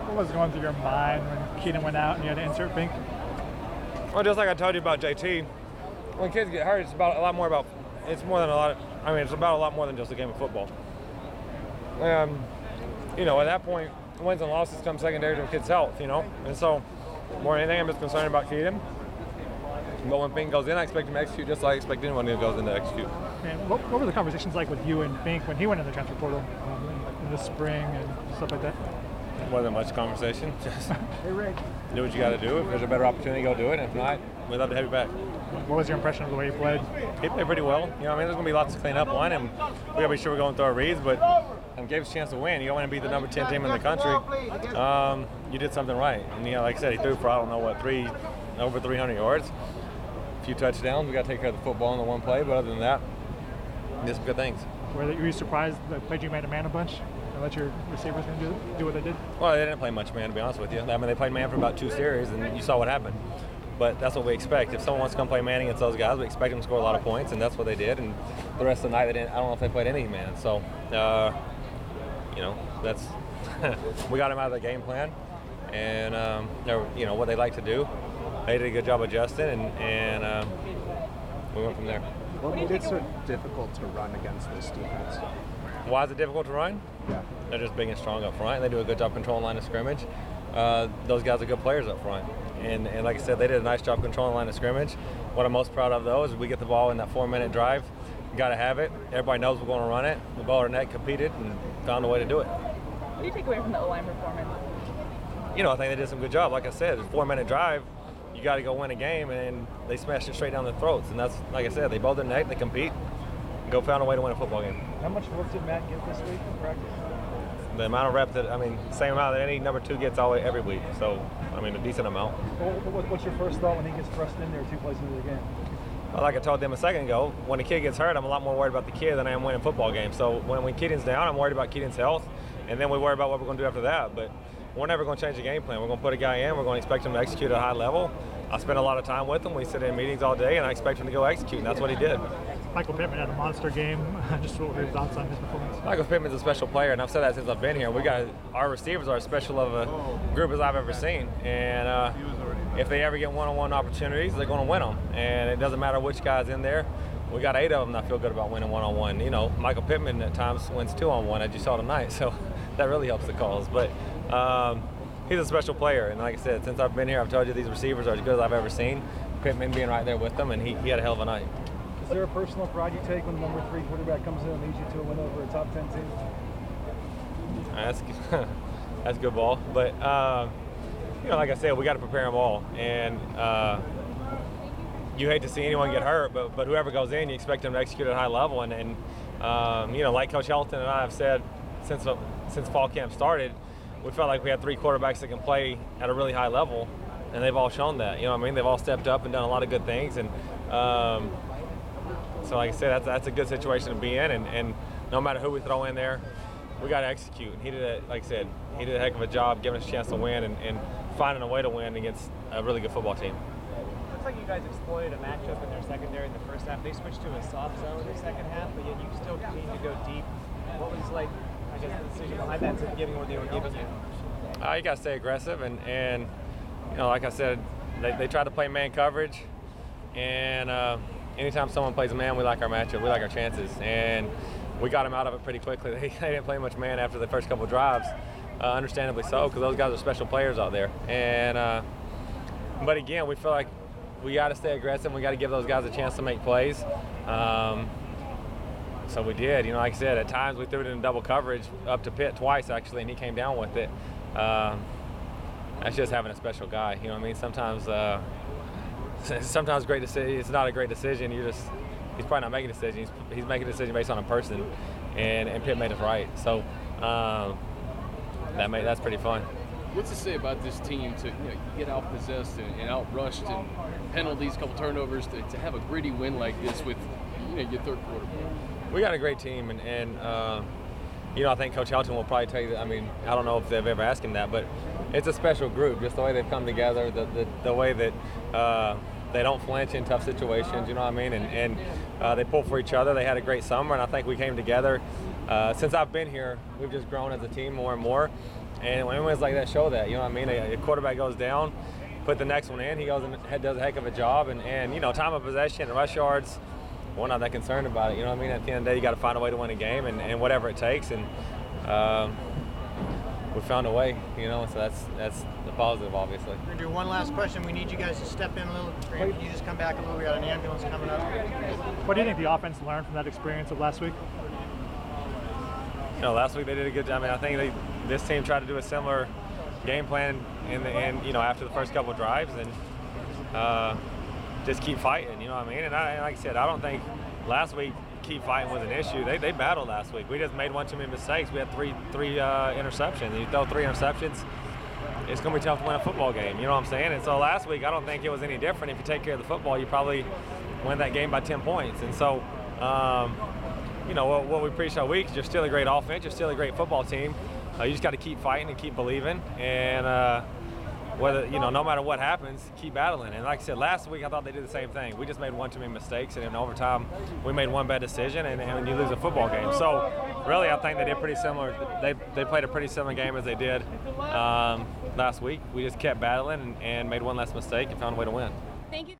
What was going through your mind when Keenan went out and you had to insert Fink? Well, just like I told you about JT, when kids get hurt, it's about a lot more about. It's more than a lot. It's about a lot more than just a game of football. At that point, wins and losses come secondary to a kid's health. And so more than anything, I'm just concerned about Keaton. But when Fink goes in, I expect him to execute just like I expect anyone who goes in to execute. And what were the conversations like with you and Fink when he went in the transfer portal in the spring and stuff like that? Wasn't much conversation. Just hey, Rick. Do what you got to do. If there's a better opportunity, go do it. And if not, we'd love to have you back. What was your impression of the way he played? He played pretty well. There's going to be lots to clean up on, and we got to be sure we're going through our reads, but gave us a chance to win. You don't want to beat the number 10 team in the country. You did something right. And, like I said, he threw for, I don't know what, over 300 yards. A few touchdowns. We got to take care of the football in the one play, but other than that, did some good things. Were you surprised that played you man-to-man a bunch? And let your receivers do what they did? Well, they didn't play much man, to be honest with you. They played man for about 2 series, and you saw what happened. But that's what we expect. If someone wants to come play man against those guys, we expect them to score a lot of points, and that's what they did. And the rest of the night, they didn't. I don't know if they played any man. So, that's we got them out of the game plan, and what they like to do. They did a good job adjusting, and we went from there. What made it so difficult to run against this defense? Why is it difficult to run? Yeah. They're just big and strong up front. They do a good job controlling line of scrimmage. Those guys are good players up front. And like I said, they did a nice job controlling line of scrimmage. What I'm most proud of, though, is we get the ball in that 4-minute drive. Got to have it. Everybody knows we're going to run it. The ball or net competed and found a way to do it. What do you take away from the O-line performance? I think they did some good job. Like I said, it's a 4-minute drive. You got to go win a game, and they smashed it straight down their throats. And that's, like I said, they both their net, they compete, and go find a way to win a football game. How much work did Matt get this week in practice? The amount of reps same amount that any number 2 gets every week. So, a decent amount. What's your first thought when he gets thrust in there 2 plays into the game? Well, like I told them a second ago, when a kid gets hurt, I'm a lot more worried about the kid than I am winning football games. So when Keaton's down, I'm worried about Keaton's health, and then we worry about what we're going to do after that. But we're never going to change the game plan. We're going to put a guy in. We're going to expect him to execute at a high level. I spend a lot of time with him. We sit in meetings all day, and I expect him to go execute, and that's what he did. Michael Pittman had a monster game. Just what were your thoughts on his performance? Michael Pittman's a special player, and I've said that since I've been here. Our receivers are as special of a group as I've ever seen, and if they ever get one-on-one opportunities, they're going to win them. And it doesn't matter which guy's in there. We got 8 of them that feel good about winning one-on-one. Michael Pittman at times wins 2-on-1, as you saw tonight, so that really helps the cause. But he's a special player, and like I said, since I've been here, I've told you these receivers are as good as I've ever seen. Pittman being right there with them, and he had a hell of a night. Is there a personal pride you take when the number 3 quarterback comes in and leads you to a win over a top 10 team? That's good ball, but like I said, we got to prepare them all, and you hate to see anyone get hurt, but whoever goes in, you expect them to execute at a high level, and like Coach Helton and I have said since fall camp started, we felt like we had 3 quarterbacks that can play at a really high level, and they've all shown that. They've all stepped up and done a lot of good things, and so like I said, that's a good situation to be in, and no matter who we throw in there, we got to execute. And he did a heck of a job giving us a chance to win and finding a way to win against a really good football team. Looks like you guys exploited a matchup in their secondary in the first half. They switched to a soft zone in the second half, but yet you still continued to go deep. What was the decision behind that to giving what they were giving you? You got to stay aggressive, and like I said, they tried to play man coverage, and anytime someone plays man, we like our matchup, we like our chances, and we got them out of it pretty quickly. They didn't play much man after the first couple of drives, understandably so, because those guys are special players out there. And but again, we feel like we got to stay aggressive. We got to give those guys a chance to make plays. So we did. Like I said, at times we threw it in double coverage up to Pitt twice actually, and he came down with it. That's just having a special guy. Sometimes great decision. It's not a great decision. He's probably not making a decision. He's making a decision based on a person, and Pitt made us right. So that's pretty fun. What's to say about this team to get outpossessed and outrushed and penalties, couple turnovers to have a gritty win like this with your third quarter? We got a great team, and I think Coach Helton will probably tell you that. I don't know if they've ever asked him that, but it's a special group. Just the way they've come together, the way that they don't flinch in tough situations. You know what I mean? And they pull for each other. They had a great summer, and I think we came together. Since I've been here, we've just grown as a team more and more. And when wins like that, show that. You know what I mean? A quarterback goes down, put the next one in. He goes and does a heck of a job. And you know, time of possession and rush yards, we're not that concerned about it. You know what I mean? At the end of the day, you got to find a way to win a game, and whatever it takes. And we found a way. You know, so that's the positive, obviously. We're gonna do one last question. We need you guys to step in a little. Graham, can you just come back a little? We got an ambulance coming up. What do you think the offense learned from that experience of last week? You know, last week they did a good job. I mean, I think this team tried to do a similar game plan you know, after the first couple of drives, and just keep fighting. You know what I mean? And like I said, I don't think last week keep fighting was an issue. They battled last week. We just made one too many mistakes. We had three interceptions. You throw 3 interceptions, it's going to be tough to win a football game. You know what I'm saying? And so last week, I don't think it was any different. If you take care of the football, you probably win that game by 10 points. And so, you know, what we preach all week is you're still a great offense. You're still a great football team. You just got to keep fighting and keep believing. And whether, you know, no matter what happens, keep battling. And like I said, last week I thought they did the same thing. We just made one too many mistakes, and in overtime we made one bad decision, and you lose a football game. So really, I think they did pretty similar. They played a pretty similar game as they did last week. We just kept battling and made one less mistake and found a way to win. Thank you.